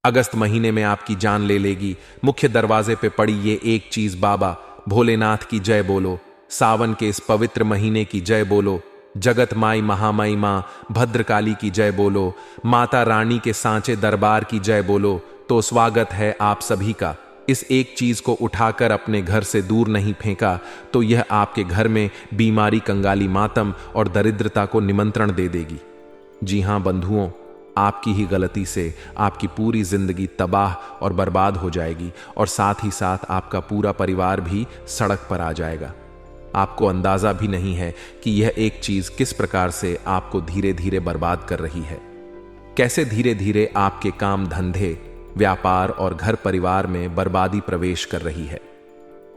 अगस्त महीने में आपकी जान ले लेगी। मुख्य दरवाजे पे पड़ी ये एक चीज, बाबा भोलेनाथ की जय बोलो। सावन के इस पवित्र महीने की जय बोलो। जगत माई महामाई मां भद्रकाली की जय बोलो। माता रानी के सांचे दरबार की जय बोलो। तो स्वागत है आप सभी का। इस एक चीज को उठाकर अपने घर से दूर नहीं फेंका तो यह आपके घर में बीमारी, कंगाली, मातम और दरिद्रता को निमंत्रण दे देगी। जी हां बंधुओं, आपकी ही गलती से आपकी पूरी जिंदगी तबाह और बर्बाद हो जाएगी और साथ ही साथ आपका पूरा परिवार भी सड़क पर आ जाएगा। आपको अंदाजा भी नहीं है कि यह एक चीज किस प्रकार से आपको धीरे धीरे बर्बाद कर रही है। कैसे धीरे धीरे आपके काम, धंधे, व्यापार और घर परिवार में बर्बादी प्रवेश कर रही है।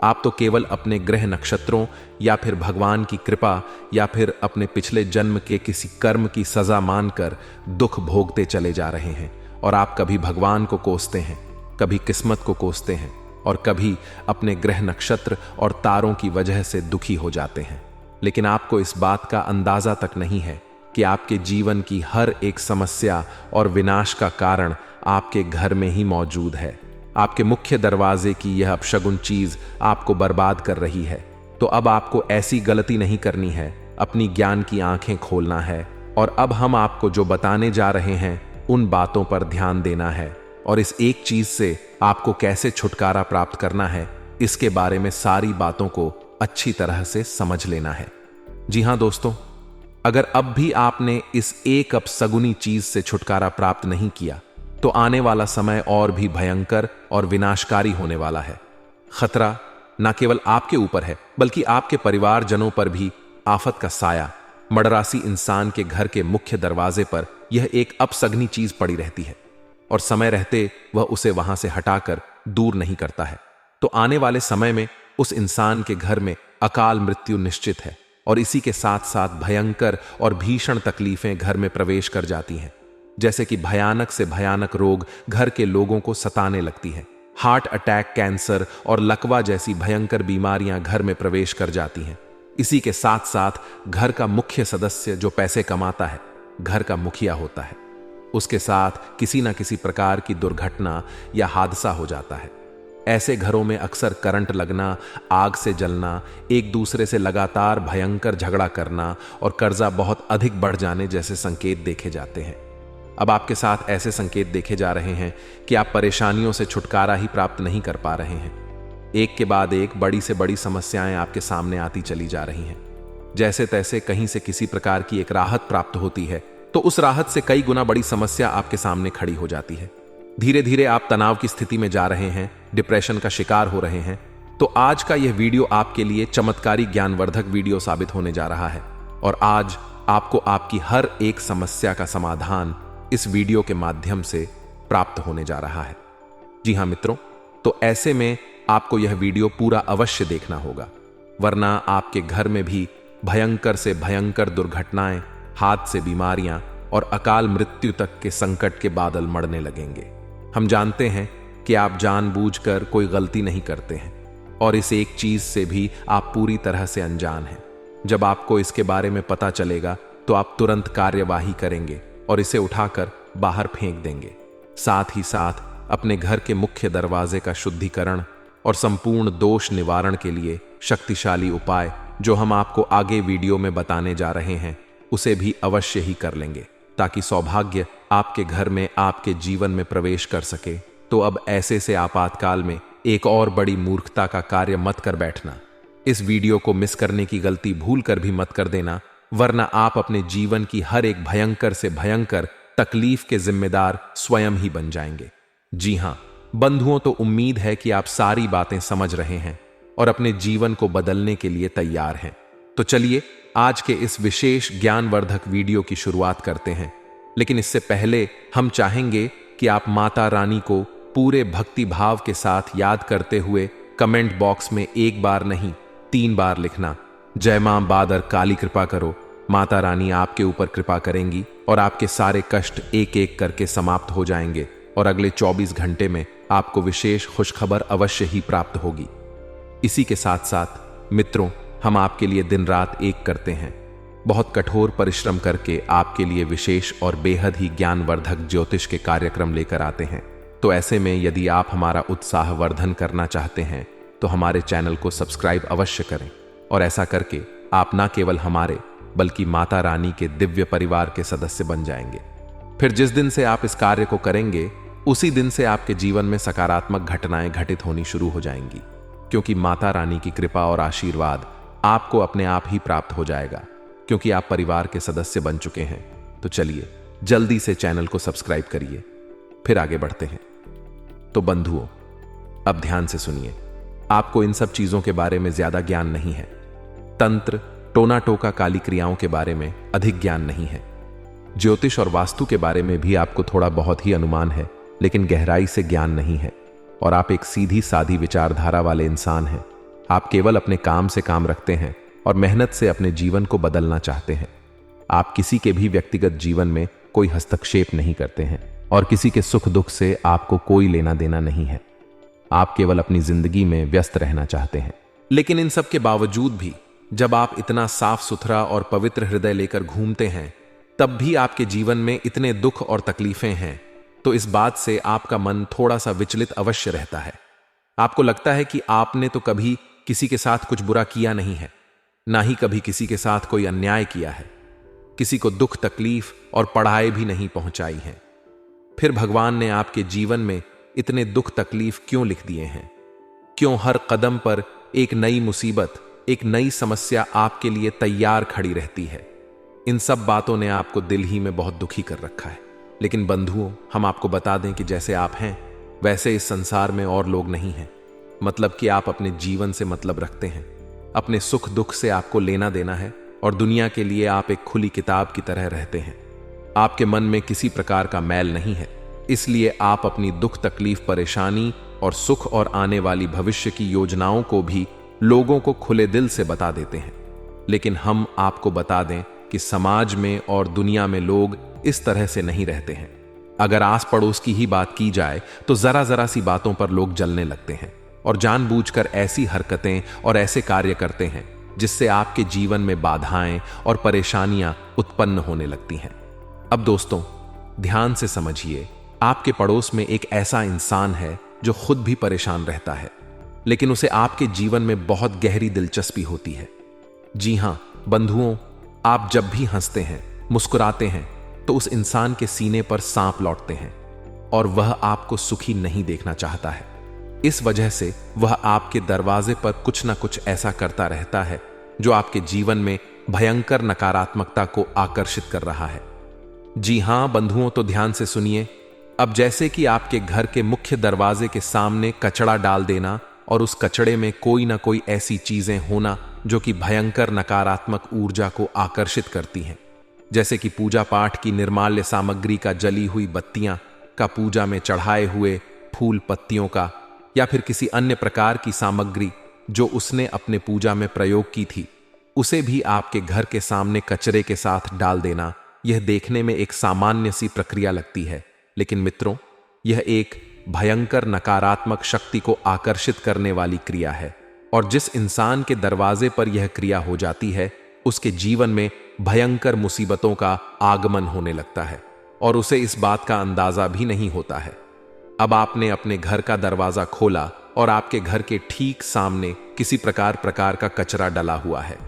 आप तो केवल अपने ग्रह नक्षत्रों या फिर भगवान की कृपा या फिर अपने पिछले जन्म के किसी कर्म की सजा मानकर दुख भोगते चले जा रहे हैं। और आप कभी भगवान को कोसते हैं, कभी किस्मत को कोसते हैं और कभी अपने ग्रह नक्षत्र और तारों की वजह से दुखी हो जाते हैं। लेकिन आपको इस बात का अंदाजा तक नहीं है कि आपके जीवन की हर एक समस्या और विनाश का कारण आपके घर में ही मौजूद है। आपके मुख्य दरवाजे की यह अपशगुन चीज आपको बर्बाद कर रही है। तो अब आपको ऐसी गलती नहीं करनी है, अपनी ज्ञान की आंखें खोलना है और अब हम आपको जो बताने जा रहे हैं उन बातों पर ध्यान देना है और इस एक चीज से आपको कैसे छुटकारा प्राप्त करना है, इसके बारे में सारी बातों को अच्छी तरह से समझ लेना है। जी हां दोस्तों, अगर अब भी आपने इस एक अपशगुनी चीज से छुटकारा प्राप्त नहीं किया तो आने वाला समय और भी भयंकर और विनाशकारी होने वाला है। खतरा न केवल आपके ऊपर है बल्कि आपके परिवारजनों पर भी आफत का साया। मडरासी इंसान के घर के मुख्य दरवाजे पर यह एक अपशगनी चीज पड़ी रहती है और समय रहते वह उसे वहां से हटाकर दूर नहीं करता है। तो आने वाले समय में उस इंसान के घर में अकाल मृत्यु निश्चित है और इसी के साथ साथ भयंकर और भीषण तकलीफें घर में प्रवेश कर जाती हैं। जैसे कि भयानक से भयानक रोग घर के लोगों को सताने लगती है। हार्ट अटैक, कैंसर और लकवा जैसी भयंकर बीमारियां घर में प्रवेश कर जाती हैं। इसी के साथ साथ घर का मुख्य सदस्य जो पैसे कमाता है, घर का मुखिया होता है, उसके साथ किसी न किसी प्रकार की दुर्घटना या हादसा हो जाता है। ऐसे घरों में अक्सर करंट लगना, आग से जलना, एक दूसरे से लगातार भयंकर झगड़ा करना और कर्जा बहुत अधिक बढ़ जाने जैसे संकेत देखे जाते हैं। अब आपके साथ ऐसे संकेत देखे जा रहे हैं कि आप परेशानियों से छुटकारा ही प्राप्त नहीं कर पा रहे हैं। एक के बाद एक बड़ी से बड़ी समस्याएं आपके सामने आती चली जा रही हैं। जैसे तैसे कहीं से किसी प्रकार की एक राहत प्राप्त होती है तो उस राहत से कई गुना बड़ी समस्या आपके सामने खड़ी हो जाती है। धीरे धीरे आप तनाव की स्थिति में जा रहे हैं, डिप्रेशन का शिकार हो रहे हैं। तो आज का यह वीडियो आपके लिए चमत्कारी ज्ञानवर्धक वीडियो साबित होने जा रहा है और आज आपको आपकी हर एक समस्या का समाधान इस वीडियो के माध्यम से प्राप्त होने जा रहा है। जी हां मित्रों, तो ऐसे में आपको यह वीडियो पूरा अवश्य देखना होगा, वरना आपके घर में भी भयंकर से भयंकर दुर्घटनाएं, हादसे, बीमारियां और अकाल मृत्यु तक के संकट के बादल मढ़ने लगेंगे। हम जानते हैं कि आप जानबूझकर कोई गलती नहीं करते हैं और इस एक चीज से भी आप पूरी तरह से अनजान हैं। जब आपको इसके बारे में पता चलेगा तो आप तुरंत कार्यवाही करेंगे और इसे उठाकर बाहर फेंक देंगे। साथ ही साथ अपने घर के मुख्य दरवाजे का शुद्धिकरण और संपूर्ण दोष निवारण के लिए शक्तिशाली उपाय जो हम आपको आगे वीडियो में बताने जा रहे हैं उसे भी अवश्य ही कर लेंगे ताकि सौभाग्य आपके घर में, आपके जीवन में प्रवेश कर सके। तो अब ऐसे से आपातकाल में एक और बड़ी मूर्खता का कार्य मत कर बैठना। इस वीडियो को मिस करने की गलती भूल कर भी मत कर देना, वरना आप अपने जीवन की हर एक भयंकर से भयंकर तकलीफ के जिम्मेदार स्वयं ही बन जाएंगे। जी हां बंधुओं, तो उम्मीद है कि आप सारी बातें समझ रहे हैं और अपने जीवन को बदलने के लिए तैयार हैं। तो चलिए आज के इस विशेष ज्ञानवर्धक वीडियो की शुरुआत करते हैं। लेकिन इससे पहले हम चाहेंगे कि आप माता रानी को पूरे भक्ति भाव के साथ याद करते हुए कमेंट बॉक्स में एक बार नहीं 3 बार लिखना, जय मां बादर काली कृपा करो। माता रानी आपके ऊपर कृपा करेंगी और आपके सारे कष्ट एक एक करके समाप्त हो जाएंगे और अगले 24 घंटे में आपको विशेष खुशखबर अवश्य ही प्राप्त होगी। इसी के साथ साथ मित्रों, हम आपके लिए दिन रात एक करते हैं, बहुत कठोर परिश्रम करके आपके लिए विशेष और बेहद ही ज्ञानवर्धक ज्योतिष के कार्यक्रम लेकर आते हैं। तो ऐसे में यदि आप हमारा उत्साहवर्धन करना चाहते हैं तो हमारे चैनल को सब्सक्राइब अवश्य करें, और ऐसा करके आप न केवल हमारे बल्कि माता रानी के दिव्य परिवार के सदस्य बन जाएंगे। फिर जिस दिन से आप इस कार्य को करेंगे उसी दिन से आपके जीवन में सकारात्मक घटनाएं घटित होनी शुरू हो जाएंगी, क्योंकि माता रानी की कृपा और आशीर्वाद आपको अपने आप ही प्राप्त हो जाएगा, क्योंकि आप परिवार के सदस्य बन चुके हैं। तो चलिए जल्दी से चैनल को सब्सक्राइब करिए, फिर आगे बढ़ते हैं। तो बंधुओं, अब ध्यान से सुनिए। आपको इन सब चीजों के बारे में ज्यादा ज्ञान नहीं है। तंत्र, टोना टोका, काली क्रियाओं के बारे में अधिक ज्ञान नहीं है। ज्योतिष और वास्तु के बारे में भी आपको थोड़ा बहुत ही अनुमान है, लेकिन गहराई से ज्ञान नहीं है। और आप एक सीधी सादी विचारधारा वाले इंसान हैं। आप केवल अपने काम से काम रखते हैं और मेहनत से अपने जीवन को बदलना चाहते हैं। आप किसी के भी व्यक्तिगत जीवन में कोई हस्तक्षेप नहीं करते हैं और किसी के सुख दुख से आपको कोई लेना देना नहीं है। आप केवल अपनी जिंदगी में व्यस्त रहना चाहते हैं। लेकिन इन सब के बावजूद भी जब आप इतना साफ सुथरा और पवित्र हृदय लेकर घूमते हैं, तब भी आपके जीवन में इतने दुख और तकलीफें हैं, तो इस बात से आपका मन थोड़ा सा विचलित अवश्य रहता है। आपको लगता है कि आपने तो कभी किसी के साथ कुछ बुरा किया नहीं है, ना ही कभी किसी के साथ कोई अन्याय किया है, किसी को दुख तकलीफ और पढ़ाई भी नहीं पहुंचाई है। फिर भगवान ने आपके जीवन में इतने दुख तकलीफ क्यों लिख दिए हैं? क्यों हर कदम पर एक नई मुसीबत, एक नई समस्या आपके लिए तैयार खड़ी रहती है? इन सब बातों ने आपको दिल ही में बहुत दुखी कर रखा है। लेकिन बंधुओं, हम आपको बता दें कि जैसे आप हैं वैसे इस संसार में और लोग नहीं हैं। मतलब कि आप अपने जीवन से मतलब रखते हैं, अपने सुख दुख से आपको लेना देना है, और दुनिया के लिए आप एक खुली किताब की तरह रहते हैं। आपके मन में किसी प्रकार का मैल नहीं है, इसलिए आप अपनी दुख तकलीफ, परेशानी और सुख और आने वाली भविष्य की योजनाओं को भी लोगों को खुले दिल से बता देते हैं। लेकिन हम आपको बता दें कि समाज में और दुनिया में लोग इस तरह से नहीं रहते हैं। अगर आस पड़ोस की ही बात की जाए तो जरा जरा सी बातों पर लोग जलने लगते हैं और जानबूझकर ऐसी हरकतें और ऐसे कार्य करते हैं जिससे आपके जीवन में बाधाएं और परेशानियां उत्पन्न होने लगती हैं। अब दोस्तों, ध्यान से समझिए, आपके पड़ोस में एक ऐसा इंसान है जो खुद भी परेशान रहता है, लेकिन उसे आपके जीवन में बहुत गहरी दिलचस्पी होती है। जी हां बंधुओं, आप जब भी हंसते हैं, मुस्कुराते हैं, तो उस इंसान के सीने पर सांप लौटते हैं और वह आपको सुखी नहीं देखना चाहता है। इस वजह से वह आपके दरवाजे पर कुछ ना कुछ ऐसा करता रहता है जो आपके जीवन में भयंकर नकारात्मकता को आकर्षित कर रहा है। जी हां बंधुओं, तो ध्यान से सुनिए। अब जैसे कि आपके घर के मुख्य दरवाजे के सामने कचड़ा डाल देना और उस कचड़े में कोई ना कोई ऐसी चीजें होना जो कि भयंकर नकारात्मक ऊर्जा को आकर्षित करती हैं, जैसे कि पूजा पाठ की निर्माल्य सामग्री का, जली हुई बत्तियां का, पूजा में चढ़ाए हुए फूल पत्तियों का, या फिर किसी अन्य प्रकार की सामग्री जो उसने अपने पूजा में प्रयोग की थी, उसे भी आपके घर के सामने कचरे के साथ डाल देना। यह देखने में एक सामान्य सी प्रक्रिया लगती है, लेकिन मित्रों, यह एक भयंकर नकारात्मक शक्ति को आकर्षित करने वाली क्रिया है। और जिस इंसान के दरवाजे पर यह क्रिया हो जाती है, उसके जीवन में भयंकर मुसीबतों का आगमन होने लगता है और उसे इस बात का अंदाजा भी नहीं होता है। अब आपने अपने घर का दरवाजा खोला और आपके घर के ठीक सामने किसी प्रकार का कचरा डला हुआ है,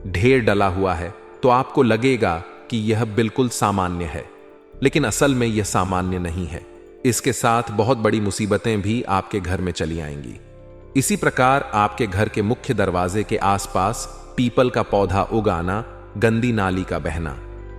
ढेर डला हुआ है, तो आपको लगेगा कि यह बिल्कुल सामान्य है, लेकिन असल में यह सामान्य नहीं है। इसके साथ बहुत बड़ी मुसीबतें भी आपके घर में चली आएंगी। इसी प्रकार आपके घर के मुख्य दरवाजे के आसपास पीपल का पौधा उगाना, गंदी नाली का बहना,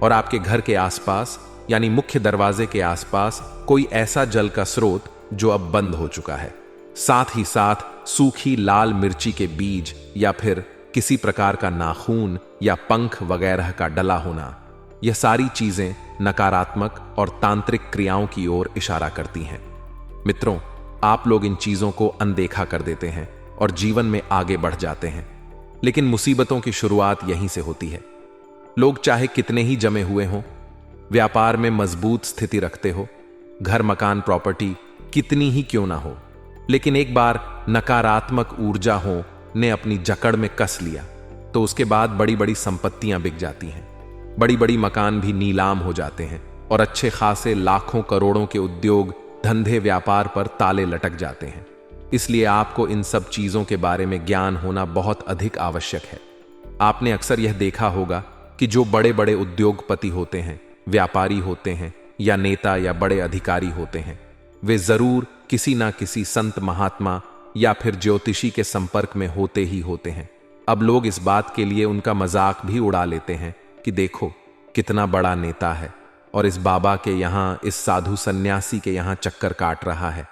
और आपके घर के आसपास यानी मुख्य दरवाजे के आसपास कोई ऐसा जल का स्रोत जो अब बंद हो चुका है, साथ ही साथ सूखी लाल मिर्ची के बीज या फिर किसी प्रकार का नाखून या पंख वगैरह का डला होना, यह सारी चीजें नकारात्मक और तांत्रिक क्रियाओं की ओर इशारा करती हैं। मित्रों, आप लोग इन चीजों को अनदेखा कर देते हैं और जीवन में आगे बढ़ जाते हैं, लेकिन मुसीबतों की शुरुआत यहीं से होती है। लोग चाहे कितने ही जमे हुए हों, व्यापार में मजबूत स्थिति रखते हो, घर मकान प्रॉपर्टी कितनी ही क्यों ना हो, लेकिन एक बार नकारात्मक ऊर्जा हो ने अपनी जकड़ में कस लिया तो उसके बाद बड़ी बड़ी संपत्तियां बिक जाती हैं, बड़ी बड़ी मकान भी नीलाम हो जाते हैं और अच्छे खासे लाखों करोड़ों के उद्योग धंधे व्यापार पर ताले लटक जाते हैं। इसलिए आपको इन सब चीजों के बारे में ज्ञान होना बहुत अधिक आवश्यक है। आपने अक्सर यह देखा होगा कि जो बड़े बड़े उद्योगपति होते हैं, व्यापारी होते हैं या नेता या बड़े अधिकारी होते हैं, वे जरूर किसी ना किसी संत महात्मा या फिर ज्योतिषी के संपर्क में होते ही होते हैं। अब लोग इस बात के लिए उनका मजाक भी उड़ा लेते हैं कि देखो कितना बड़ा नेता है और इस बाबा के यहाँ, इस साधु सन्यासी के यहाँ चक्कर काट रहा है,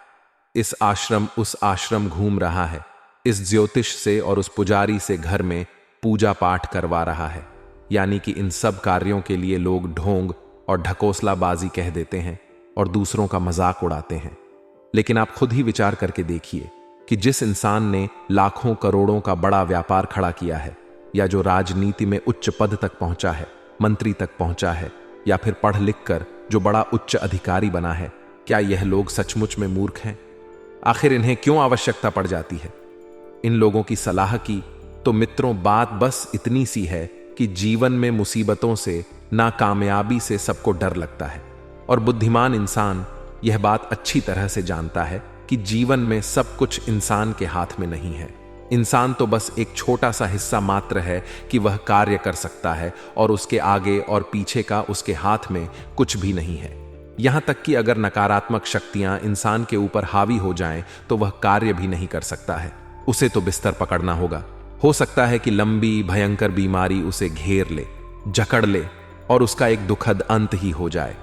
इस आश्रम उस आश्रम घूम रहा है, इस ज्योतिष से और उस पुजारी से घर में पूजा पाठ करवा रहा है। यानी कि इन सब कार्यों के लिए लोग ढोंग और ढकोसलाबाजी कह देते हैं और दूसरों का मजाक उड़ाते हैं। लेकिन आप खुद ही विचार करके देखिए कि जिस इंसान ने लाखों करोड़ों का बड़ा व्यापार खड़ा किया है, या जो राजनीति में उच्च पद तक पहुंचा है, मंत्री तक पहुंचा है, या फिर पढ़ लिख कर जो बड़ा उच्च अधिकारी बना है, क्या यह लोग सचमुच में मूर्ख हैं? आखिर इन्हें क्यों आवश्यकता पड़ जाती है इन लोगों की सलाह की? तो मित्रों, बात बस इतनी सी है कि जीवन में मुसीबतों से, नाकामयाबी से सबको डर लगता है और बुद्धिमान इंसान यह बात अच्छी तरह से जानता है कि जीवन में सब कुछ इंसान के हाथ में नहीं है। इंसान तो बस एक छोटा सा हिस्सा मात्र है कि वह कार्य कर सकता है और उसके आगे और पीछे का उसके हाथ में कुछ भी नहीं है। यहां तक कि अगर नकारात्मक शक्तियां इंसान के ऊपर हावी हो जाएं तो वह कार्य भी नहीं कर सकता है। उसे तो बिस्तर पकड़ना होगा। हो सकता है कि लंबी भयंकर बीमारी उसे घेर ले, जकड़ ले और उसका एक दुखद अंत ही हो जाए।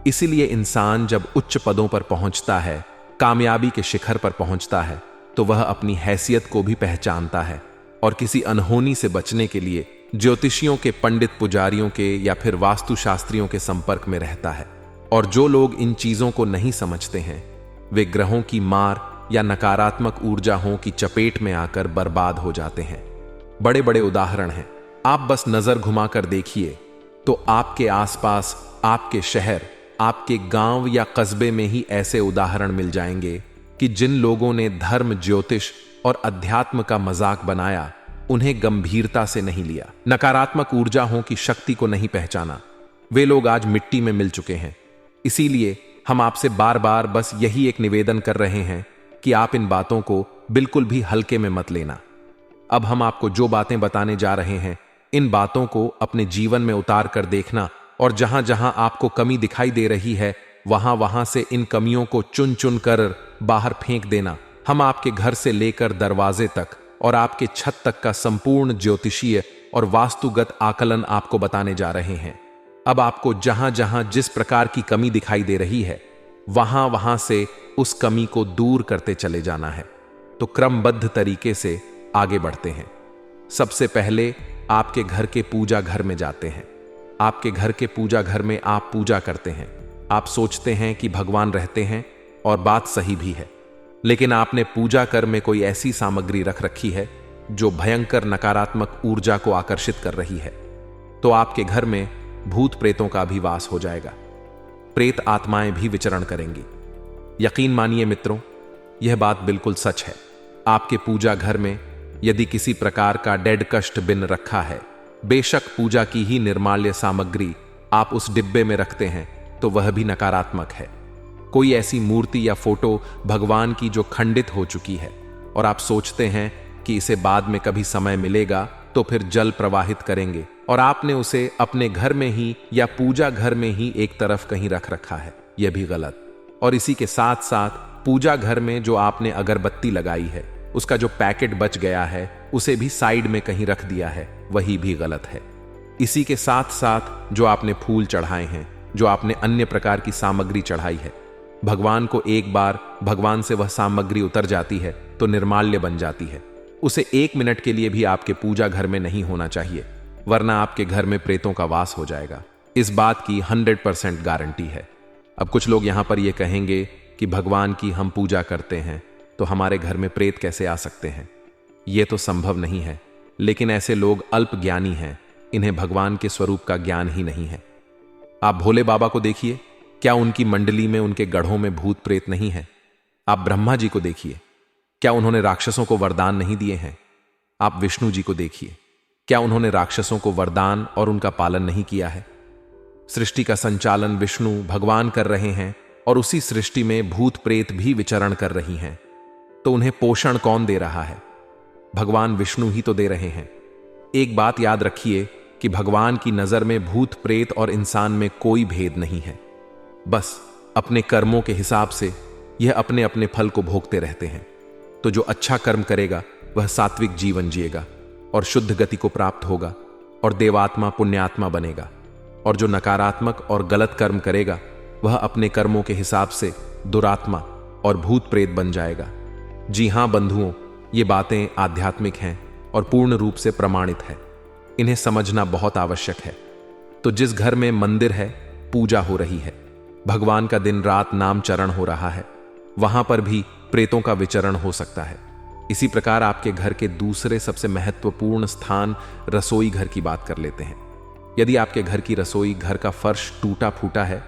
इसीलिए इंसान जब उच्च पदों पर पहुंचता है, कामयाबी के शिखर पर पहुंचता है, तो वह अपनी हैसियत को भी पहचानता है और किसी अनहोनी से बचने के लिए ज्योतिषियों के, पंडित पुजारियों के या फिर वास्तुशास्त्रियों के संपर्क में रहता है। और जो लोग इन चीजों को नहीं समझते हैं, वे ग्रहों की मार या नकारात्मक ऊर्जाओं की चपेट में आकर बर्बाद हो जाते हैं। बड़े बड़े उदाहरण हैं। आप बस नजर घुमाकर देखिए तो आपके आसपास, आपके शहर, आपके गांव या कस्बे में ही ऐसे उदाहरण मिल जाएंगे कि जिन लोगों ने धर्म, ज्योतिष और अध्यात्म का मजाक बनाया, उन्हें गंभीरता से नहीं लिया, नकारात्मक ऊर्जाओं की शक्ति को नहीं पहचाना, वे लोग आज मिट्टी में मिल चुके हैं। इसीलिए हम आपसे बार बार बस यही एक निवेदन कर रहे हैं कि आप इन बातों को बिल्कुल भी हल्के में मत लेना। अब हम आपको जो बातें बताने जा रहे हैं, इन बातों को अपने जीवन में उतार कर देखना और जहां जहां आपको कमी दिखाई दे रही है, वहां वहां से इन कमियों को चुन चुन कर बाहर फेंक देना। हम आपके घर से लेकर दरवाजे तक और आपके छत तक का संपूर्ण ज्योतिषीय और वास्तुगत आकलन आपको बताने जा रहे हैं। अब आपको जहां जहां जिस प्रकार की कमी दिखाई दे रही है, वहां वहां से उस कमी को दूर करते चले जाना है। तो क्रमबद्ध तरीके से आगे बढ़ते हैं। सबसे पहले आपके घर के पूजा घर में जाते हैं। आपके घर के पूजा घर में आप पूजा करते हैं। आप सोचते हैं कि भगवान रहते हैं और बात सही भी है, लेकिन आपने पूजा कर में कोई ऐसी सामग्री रख रखी है जो भयंकर नकारात्मक ऊर्जा को आकर्षित कर रही है। तो आपके घर में भूत प्रेतों का भी वास हो जाएगा। प्रेत आत्माएं भी विचरण करेंगी। यकीन मानिए मित्रों, यह बात बिल्कुल सच है। आपके पूजा घर में यदि किसी प्रकार का डेड कष्ट बिन रखा है, बेशक पूजा की ही निर्माल्य सामग्री आप उस डिब्बे में रखते हैं, तो वह भी नकारात्मक है। कोई ऐसी मूर्ति या फोटो भगवान की जो खंडित हो चुकी है और आप सोचते हैं कि इसे बाद में कभी समय मिलेगा तो फिर जल प्रवाहित करेंगे, और आपने उसे अपने घर में ही या पूजा घर में ही एक तरफ कहीं रख रखा है, यह भी गलत। और इसी के साथ साथ पूजा घर में जो आपने अगरबत्ती लगाई है, उसका जो पैकेट बच गया है, उसे भी साइड में कहीं रख दिया है, वही भी गलत है। इसी के साथ साथ जो आपने फूल चढ़ाए हैं, जो आपने अन्य प्रकार की सामग्री चढ़ाई है, भगवान को एक बार भगवान से वह सामग्री उतर जाती है तो निर्माल्य बन जाती है। उसे 1 मिनट के लिए भी आपके पूजा घर में नहीं होना चाहिए, वरना आपके घर में प्रेतों का वास हो जाएगा। इस बात की 100% गारंटी है। अब कुछ लोग यहां पर यह कहेंगे कि भगवान की हम पूजा करते हैं तो हमारे घर में प्रेत कैसे आ सकते हैं? यह तो संभव नहीं है। लेकिन ऐसे लोग अल्प ज्ञानी हैं, इन्हें भगवान के स्वरूप का ज्ञान ही नहीं है। आप भोले बाबा को देखिए, क्या उनकी मंडली में, उनके गढ़ों में भूत प्रेत नहीं है? आप ब्रह्मा जी को देखिए, क्या उन्होंने राक्षसों को वरदान नहीं दिए हैं? आप विष्णु जी को देखिए, क्या उन्होंने राक्षसों को वरदान और उनका पालन नहीं किया है? सृष्टि का संचालन विष्णु भगवान कर रहे हैं और उसी सृष्टि में भूत प्रेत भी विचरण कर रही हैं, तो उन्हें पोषण कौन दे रहा है? भगवान विष्णु ही तो दे रहे हैं। एक बात याद रखिए कि भगवान की नजर में भूत प्रेत और इंसान में कोई भेद नहीं है। बस अपने कर्मों के हिसाब से यह अपने अपने फल को भोगते रहते हैं। तो जो अच्छा कर्म करेगा वह सात्विक जीवन जिएगा और शुद्ध गति को प्राप्त होगा और देवात्मा पुण्यात्मा बनेगा, और जो नकारात्मक और गलत कर्म करेगा वह अपने कर्मों के हिसाब से दुरात्मा और भूत प्रेत बन जाएगा। जी हां बंधुओं, ये बातें आध्यात्मिक हैं और पूर्ण रूप से प्रमाणित है। इन्हें समझना बहुत आवश्यक है। तो जिस घर में मंदिर है, पूजा हो रही है, भगवान का दिन रात नाम चरण हो रहा है, वहां पर भी प्रेतों का विचरण हो सकता है। इसी प्रकार आपके घर के दूसरे सबसे महत्वपूर्ण स्थान रसोई घर की बात कर लेते हैं। यदि आपके घर की रसोई घर का फर्श टूटा फूटा है,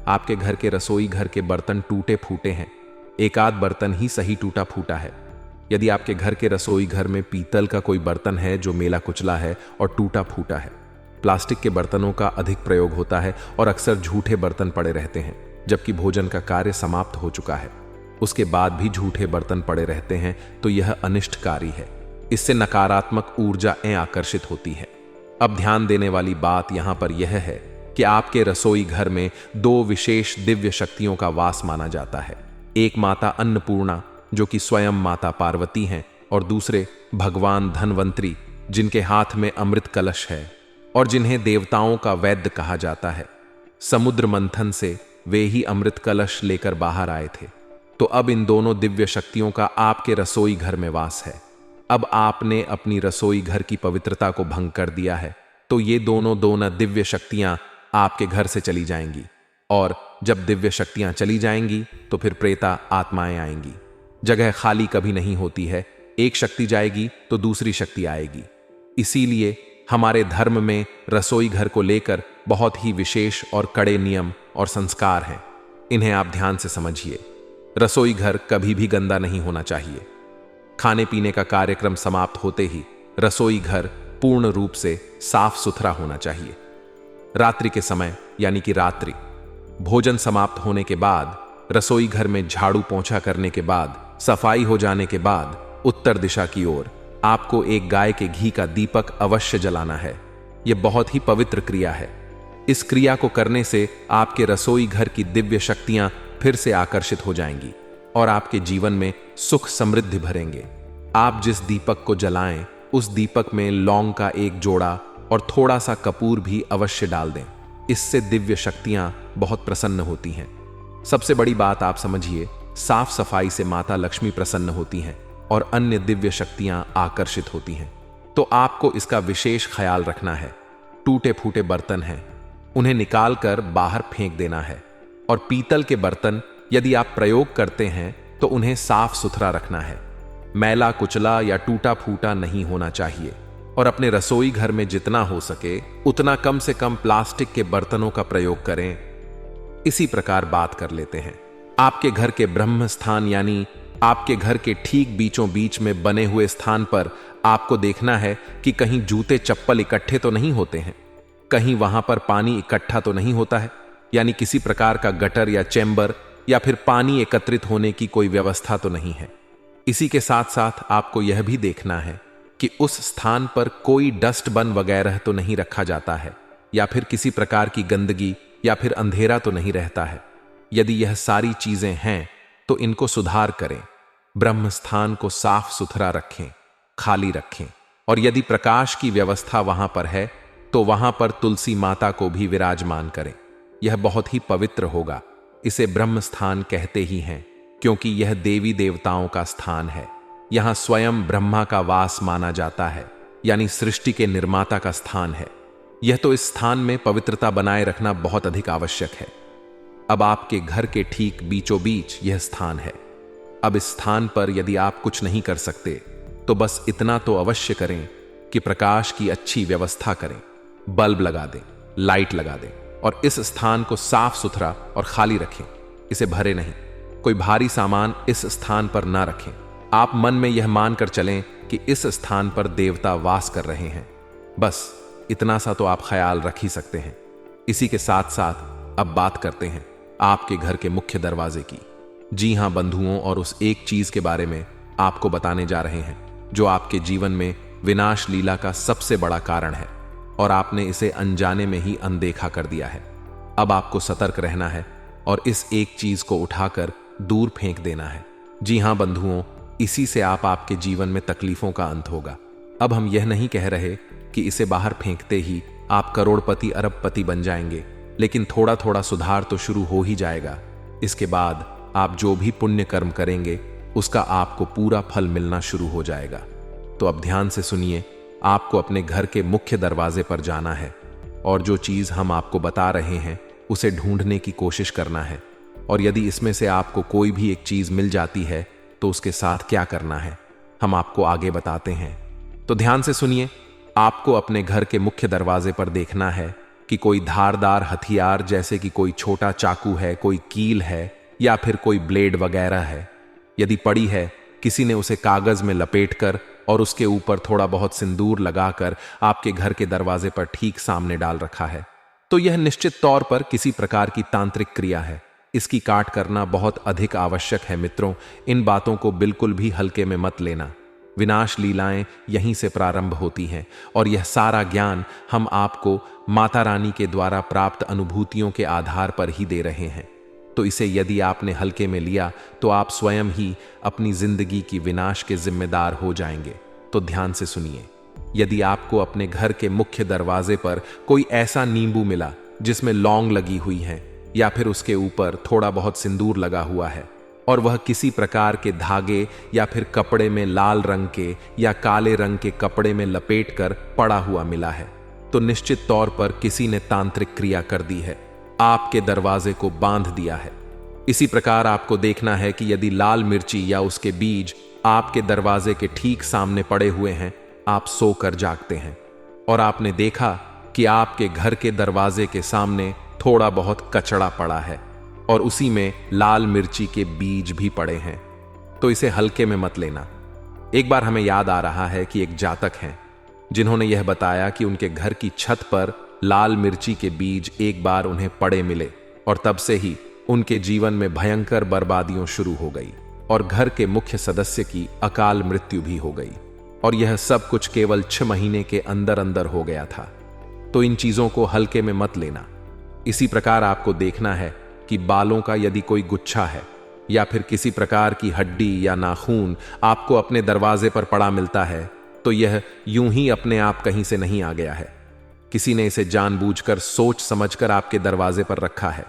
आपके घर के रसोई घर के बर्तन टूटे फूटे हैं, एक आध बर्तन ही सही टूटा फूटा है, यदि आपके घर के रसोई घर में पीतल का कोई बर्तन है जो मेला कुचला है और टूटा फूटा है, प्लास्टिक के बर्तनों का अधिक प्रयोग होता है और अक्सर झूठे बर्तन पड़े रहते हैं, जबकि भोजन का कार्य समाप्त हो चुका है, उसके बाद भी झूठे बर्तन पड़े रहते हैं, तो यह अनिष्टकारी है। इससे नकारात्मक ऊर्जाएं आकर्षित होती है। अब ध्यान देने वाली बात यहां पर यह है कि आपके रसोई घर में दो विशेष दिव्य शक्तियों का वास माना जाता है। एक माता अन्नपूर्णा जो कि स्वयं माता पार्वती हैं, और दूसरे भगवान धनवंतरी जिनके हाथ में अमृत कलश है और जिन्हें देवताओं का वैद्य कहा जाता है। समुद्र मंथन से वे ही अमृत कलश लेकर बाहर आए थे। तो अब इन दोनों दिव्य शक्तियों का आपके रसोई घर में वास है। अब आपने अपनी रसोई घर की पवित्रता को भंग कर दिया है, तो ये दोनों दिव्य शक्तियां आपके घर से चली जाएंगी, और जब दिव्य शक्तियां चली जाएंगी तो फिर प्रेता आत्माएं आएंगी। जगह खाली कभी नहीं होती है, एक शक्ति जाएगी तो दूसरी शक्ति आएगी। इसीलिए हमारे धर्म में रसोई घर को लेकर बहुत ही विशेष और कड़े नियम और संस्कार हैं। इन्हें आप ध्यान से समझिए। रसोई घर कभी भी गंदा नहीं होना चाहिए। खाने पीने का कार्यक्रम समाप्त होते ही रसोई घर पूर्ण रूप से साफ सुथरा होना चाहिए। रात्रि के समय यानी कि रात्रि भोजन समाप्त होने के बाद रसोई घर में झाड़ू पोंछा करने के बाद, सफाई हो जाने के बाद उत्तर दिशा की ओर आपको एक गाय के घी का दीपक अवश्य जलाना है। यह बहुत ही पवित्र क्रिया है। इस क्रिया को करने से आपके रसोई घर की दिव्य शक्तियां फिर से आकर्षित हो जाएंगी और आपके जीवन में सुख समृद्धि भरेंगे। आप जिस दीपक को जलाएं, उस दीपक में लौंग का एक जोड़ा और थोड़ा सा कपूर भी अवश्य डाल दें। इससे दिव्य शक्तियां बहुत प्रसन्न होती हैं। सबसे बड़ी बात आप समझिए, साफ सफाई से माता लक्ष्मी प्रसन्न होती हैं और अन्य दिव्य शक्तियां आकर्षित होती हैं। तो आपको इसका विशेष ख्याल रखना है। टूटे फूटे बर्तन हैं, उन्हें निकाल कर बाहर फेंक देना है, और पीतल के बर्तन यदि आप प्रयोग करते हैं तो उन्हें साफ सुथरा रखना है। मैला कुचला या टूटा फूटा नहीं होना चाहिए, और अपने रसोई घर में जितना हो सके उतना कम से कम प्लास्टिक के बर्तनों का प्रयोग करें। इसी प्रकार बात कर लेते हैं आपके घर के ब्रह्म स्थान, यानी आपके घर के ठीक बीचों बीच में बने हुए स्थान पर आपको देखना है कि कहीं जूते चप्पल इकट्ठे तो नहीं होते हैं, कहीं वहां पर पानी इकट्ठा तो नहीं होता है, यानी किसी प्रकार का गटर या चैम्बर या फिर पानी एकत्रित होने की कोई व्यवस्था तो नहीं है। इसी के साथ साथ आपको यह भी देखना है कि उस स्थान पर कोई डस्टबिन वगैरह तो नहीं रखा जाता है, या फिर किसी प्रकार की गंदगी या फिर अंधेरा तो नहीं रहता है। यदि यह सारी चीजें हैं तो इनको सुधार करें। ब्रह्म स्थान को साफ सुथरा रखें, खाली रखें, और यदि प्रकाश की व्यवस्था वहां पर है तो वहां पर तुलसी माता को भी विराजमान करें। यह बहुत ही पवित्र होगा। इसे ब्रह्म स्थान कहते ही हैं क्योंकि यह देवी देवताओं का स्थान है। यहां स्वयं ब्रह्मा का वास माना जाता है, यानी सृष्टि के निर्माता का स्थान है। यह तो इस स्थान में पवित्रता बनाए रखना बहुत अधिक आवश्यक है। अब आपके घर के ठीक बीचों बीच यह स्थान है। अब इस स्थान पर यदि आप कुछ नहीं कर सकते तो बस इतना तो अवश्य करें कि प्रकाश की अच्छी व्यवस्था करें, बल्ब लगा दें, लाइट लगा दें, और इस स्थान को साफ सुथरा और खाली रखें। इसे भरे नहीं, कोई भारी सामान इस स्थान पर ना रखें। आप मन में यह मानकर चलें कि इस स्थान पर देवता वास कर रहे हैं। बस इतना सा तो आप ख्याल रख ही सकते हैं। इसी के साथ साथ अब बात करते हैं आपके घर के मुख्य दरवाजे की। जी हां बंधुओं, और उस एक चीज के बारे में आपको बताने जा रहे हैं जो आपके जीवन में विनाश लीला का सबसे बड़ा कारण है और आपने इसे अनजाने में ही अनदेखा कर दिया है। अब आपको सतर्क रहना है और इस एक चीज को उठाकर दूर फेंक देना है। जी हां बंधुओं, इसी से आपके जीवन में तकलीफों का अंत होगा। अब हम यह नहीं कह रहे कि इसे बाहर फेंकते ही आप करोड़पति अरबपति बन जाएंगे, लेकिन थोड़ा थोड़ा सुधार तो शुरू हो ही जाएगा। इसके बाद आप जो भी पुण्य कर्म करेंगे उसका आपको पूरा फल मिलना शुरू हो जाएगा। तो अब ध्यान से सुनिए, आपको अपने घर के मुख्य दरवाजे पर जाना है और जो चीज हम आपको बता रहे हैं उसे ढूंढने की कोशिश करना है, और यदि इसमें से आपको कोई भी एक चीज मिल जाती है तो उसके साथ क्या करना है हम आपको आगे बताते हैं। तो ध्यान से सुनिए, आपको अपने घर के मुख्य दरवाजे पर देखना है कि कोई धारदार हथियार जैसे कि कोई छोटा चाकू है, कोई कील है या फिर कोई ब्लेड वगैरह है। यदि पड़ी है, किसी ने उसे कागज में लपेटकर और उसके ऊपर थोड़ा बहुत सिंदूर लगाकर आपके घर के दरवाजे पर ठीक सामने डाल रखा है, तो यह निश्चित तौर पर किसी प्रकार की तांत्रिक क्रिया है। इसकी काट करना बहुत अधिक आवश्यक है मित्रों। इन बातों को बिल्कुल भी हल्के में मत लेना। विनाश लीलाएं यहीं से प्रारंभ होती हैं और यह सारा ज्ञान हम आपको माता रानी के द्वारा प्राप्त अनुभूतियों के आधार पर ही दे रहे हैं। तो इसे यदि आपने हल्के में लिया तो आप स्वयं ही अपनी जिंदगी की विनाश के जिम्मेदार हो जाएंगे। तो ध्यान से सुनिए, यदि आपको अपने घर के मुख्य दरवाजे पर कोई ऐसा नींबू मिला जिसमें लौंग लगी हुई है या फिर उसके ऊपर थोड़ा बहुत सिंदूर लगा हुआ है और वह किसी प्रकार के धागे या फिर कपड़े में लाल रंग के या काले रंग के कपड़े में लपेटकर पड़ा हुआ मिला है, तो निश्चित तौर पर किसी ने तांत्रिक क्रिया कर दी है, आपके दरवाजे को बांध दिया है। इसी प्रकार आपको देखना है कि यदि लाल मिर्ची या उसके बीज आपके दरवाजे के ठीक सामने पड़े हुए हैं, आप सोकर जागते हैं और आपने देखा कि आपके घर के दरवाजे के सामने थोड़ा बहुत कचड़ा पड़ा है और उसी में लाल मिर्ची के बीज भी पड़े हैं, तो इसे हल्के में मत लेना। एक बार हमें याद आ रहा है कि एक जातक हैं जिन्होंने यह बताया कि उनके घर की छत पर लाल मिर्ची के बीज एक बार उन्हें पड़े मिले और तब से ही उनके जीवन में भयंकर बर्बादियों शुरू हो गई और घर के मुख्य सदस्य की अकाल मृत्यु भी हो गई, और यह सब कुछ केवल 6 महीने के अंदर अंदर हो गया था। तो इन चीजों को हल्के में मत लेना। इसी प्रकार आपको देखना है कि बालों का यदि कोई गुच्छा है या फिर किसी प्रकार की हड्डी या नाखून आपको अपने दरवाजे पर पड़ा मिलता है, तो यह यूं ही अपने आप कहीं से नहीं आ गया है। किसी ने इसे जानबूझकर सोच समझकर आपके दरवाजे पर रखा है।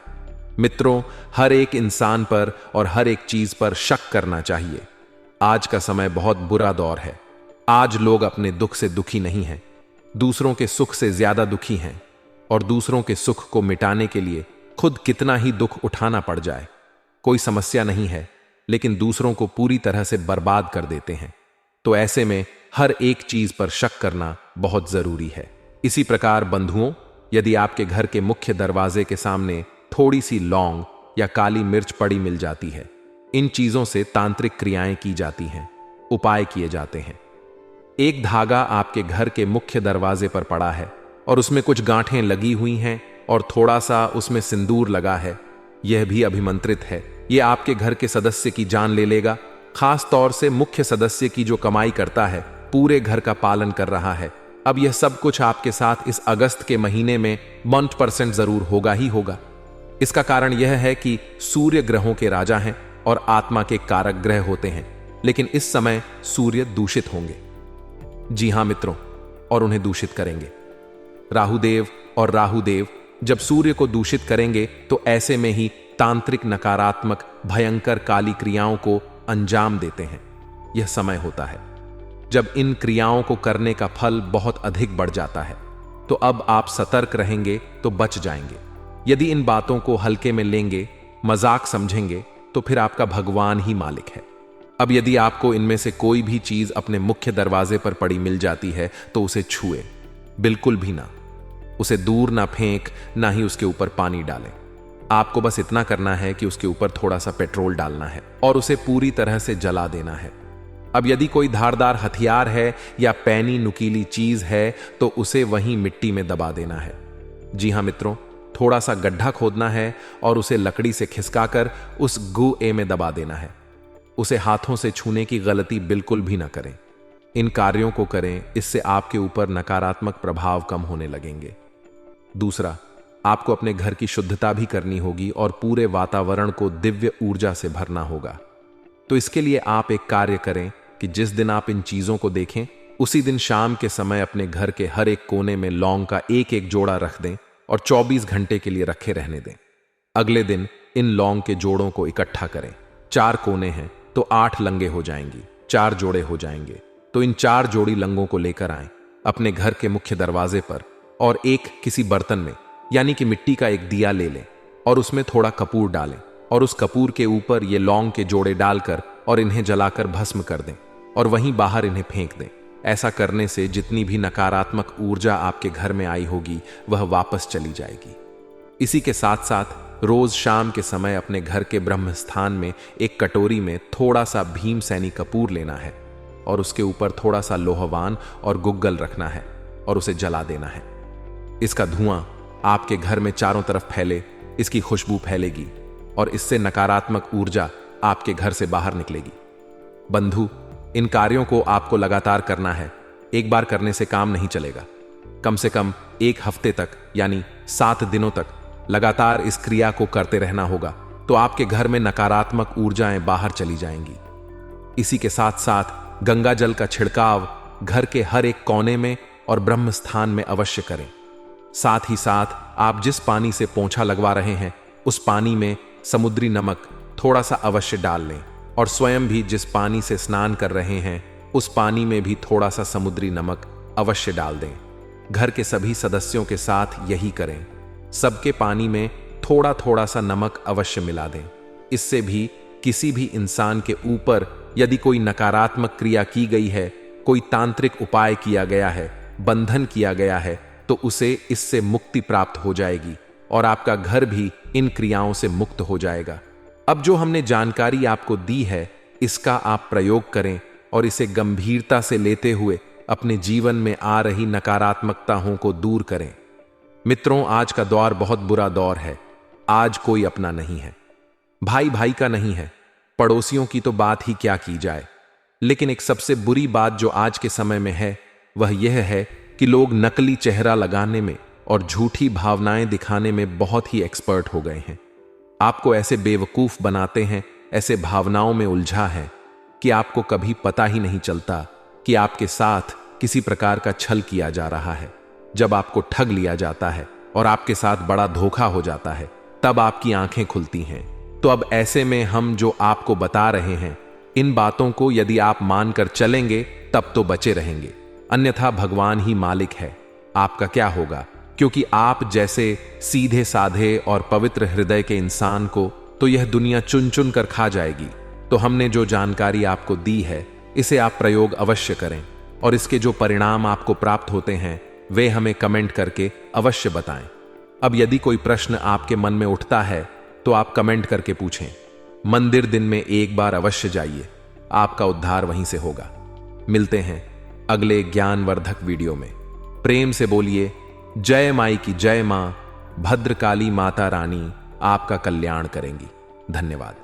मित्रों, हर एक इंसान पर और हर एक चीज पर शक करना चाहिए। आज का समय बहुत बुरा दौर है। आज लोग अपने दुख से दुखी नहीं हैं, दूसरों के सुख से ज्यादा दुखी हैं, और दूसरों के सुख को मिटाने के लिए खुद कितना ही दुख उठाना पड़ जाए कोई समस्या नहीं है, लेकिन दूसरों को पूरी तरह से बर्बाद कर देते हैं। तो ऐसे में हर एक चीज पर शक करना बहुत जरूरी है। इसी प्रकार बंधुओं, यदि आपके घर के मुख्य दरवाजे के सामने थोड़ी सी लौंग या काली मिर्च पड़ी मिल जाती है, इन चीजों से तांत्रिक क्रियाएं की जाती हैं, उपाय किए जाते हैं। एक धागा आपके घर के मुख्य दरवाजे पर पड़ा है और उसमें कुछ गांठें लगी हुई हैं और थोड़ा सा उसमें सिंदूर लगा है, यह भी अभिमंत्रित है। यह आपके घर के सदस्य की जान ले लेगा, खास तौर से मुख्य सदस्य की जो कमाई करता है, पूरे घर का पालन कर रहा है। अब यह सब कुछ आपके साथ इस अगस्त के महीने में 1% जरूर होगा ही होगा। इसका कारण यह है कि सूर्य ग्रहों के राजा हैं और आत्मा के कारक ग्रह होते हैं, लेकिन इस समय सूर्य दूषित होंगे। जी हां मित्रों, और उन्हें दूषित करेंगे। राहुदेव और राहुदेव जब सूर्य को दूषित करेंगे तो ऐसे में ही तांत्रिक नकारात्मक भयंकर काली क्रियाओं को अंजाम देते हैं। यह समय होता है जब इन क्रियाओं को करने का फल बहुत अधिक बढ़ जाता है। तो अब आप सतर्क रहेंगे तो बच जाएंगे। यदि इन बातों को हल्के में लेंगे, मजाक समझेंगे, तो फिर आपका भगवान ही मालिक है। अब यदि आपको इनमें से कोई भी चीज अपने मुख्य दरवाजे पर पड़ी मिल जाती है तो उसे छुए बिल्कुल भी ना, उसे दूर ना फेंक, ना ही उसके ऊपर पानी डालें। आपको बस इतना करना है कि उसके ऊपर थोड़ा सा पेट्रोल डालना है और उसे पूरी तरह से जला देना है। अब यदि कोई धारदार हथियार है या पैनी नुकीली चीज है तो उसे वहीं मिट्टी में दबा देना है। जी हां मित्रों, थोड़ा सा गड्ढा खोदना है और उसे लकड़ी से खिसकाकर उस गुए में दबा देना है। उसे हाथों से छूने की गलती बिल्कुल भी ना करें। इन कार्यों को करें, इससे आपके ऊपर नकारात्मक प्रभाव कम होने लगेंगे। दूसरा, आपको अपने घर की शुद्धता भी करनी होगी और पूरे वातावरण को दिव्य ऊर्जा से भरना होगा। तो इसके लिए आप एक कार्य करें कि जिस दिन आप इन चीजों को देखें, उसी दिन शाम के समय अपने घर के हर एक कोने में लौंग का एक एक जोड़ा रख दें और 24 घंटे के लिए रखे रहने दें। अगले दिन इन लौंग के जोड़ों को इकट्ठा करें। 4 कोने हैं तो 8 लंगे हो जाएंगी, 4 जोड़े हो जाएंगे। तो इन 4 जोड़ी लंगों को लेकर आएं अपने घर के मुख्य दरवाजे पर और एक किसी बर्तन में यानी कि मिट्टी का एक दिया ले लें और उसमें थोड़ा कपूर डालें और उस कपूर के ऊपर ये लौंग के जोड़े डालकर और इन्हें जलाकर भस्म कर दें और वहीं बाहर इन्हें फेंक दें। ऐसा करने से जितनी भी नकारात्मक ऊर्जा आपके घर में आई होगी वह वापस चली जाएगी। इसी के साथ साथ रोज शाम के समय अपने घर के ब्रह्म स्थान में एक कटोरी में थोड़ा सा भीमसेनी कपूर लेना है और उसके ऊपर थोड़ा सा लोहवान और गुग्गल रखना है और उसे जला देना है। इसका धुआं आपके घर में चारों तरफ फैले, इसकी खुशबू फैलेगी और इससे नकारात्मक ऊर्जा आपके घर से बाहर निकलेगी। बंधु, इन कार्यों को आपको लगातार करना है। एक बार करने से काम नहीं चलेगा। कम से कम 1 हफ्ते तक यानी 7 दिनों तक लगातार इस क्रिया को करते रहना होगा, तो आपके घर में नकारात्मक ऊर्जाएं बाहर चली जाएंगी। इसी के साथ साथ गंगा जल का छिड़काव घर के हर एक कोने में और ब्रह्म स्थान में अवश्य करें। साथ ही साथ आप जिस पानी से पोंछा लगवा रहे हैं उस पानी में समुद्री नमक थोड़ा सा अवश्य डाल लें और स्वयं भी जिस पानी से स्नान कर रहे हैं उस पानी में भी थोड़ा सा समुद्री नमक अवश्य डाल दें। घर के सभी सदस्यों के साथ यही करें। सबके पानी में थोड़ा थोड़ा सा नमक अवश्य मिला दें। इससे भी किसी भी इंसान के ऊपर यदि कोई नकारात्मक क्रिया की गई है, कोई तांत्रिक उपाय किया गया है, बंधन किया गया है, तो उसे इससे मुक्ति प्राप्त हो जाएगी और आपका घर भी इन क्रियाओं से मुक्त हो जाएगा। अब जो हमने जानकारी आपको दी है, इसका आप प्रयोग करें और इसे गंभीरता से लेते हुए अपने जीवन में आ रही नकारात्मकताओं को दूर करें। मित्रों, आज का दौर बहुत बुरा दौर है। आज कोई अपना नहीं है, भाई भाई का नहीं है, पड़ोसियों की तो बात ही क्या की जाए। लेकिन एक सबसे बुरी बात जो आज के समय में है वह यह है कि लोग नकली चेहरा लगाने में और झूठी भावनाएं दिखाने में बहुत ही एक्सपर्ट हो गए हैं। आपको ऐसे बेवकूफ बनाते हैं, ऐसे भावनाओं में उलझा है कि आपको कभी पता ही नहीं चलता कि आपके साथ किसी प्रकार का छल किया जा रहा है। जब आपको ठग लिया जाता है और आपके साथ बड़ा धोखा हो जाता है, तब आपकी आंखें खुलती हैं। तो अब ऐसे में हम जो आपको बता रहे हैं, इन बातों को यदि आप मानकर चलेंगे तब तो बचे रहेंगे, अन्यथा भगवान ही मालिक है। आपका क्या होगा? क्योंकि आप जैसे सीधे साधे और पवित्र हृदय के इंसान को तो यह दुनिया चुन चुन कर खा जाएगी। तो हमने जो जानकारी आपको दी है, इसे आप प्रयोग अवश्य करें और इसके जो परिणाम आपको प्राप्त होते हैं वे हमें कमेंट करके अवश्य बताएं। अब यदि कोई प्रश्न आपके मन में उठता है तो आप कमेंट करके पूछें। मंदिर दिन में एक बार अवश्य जाइए, आपका उद्धार वहीं से होगा। मिलते हैं अगले ज्ञानवर्धक वीडियो में। प्रेम से बोलिए जय माई की जय मां, भद्रकाली माता रानी आपका कल्याण करेंगी। धन्यवाद।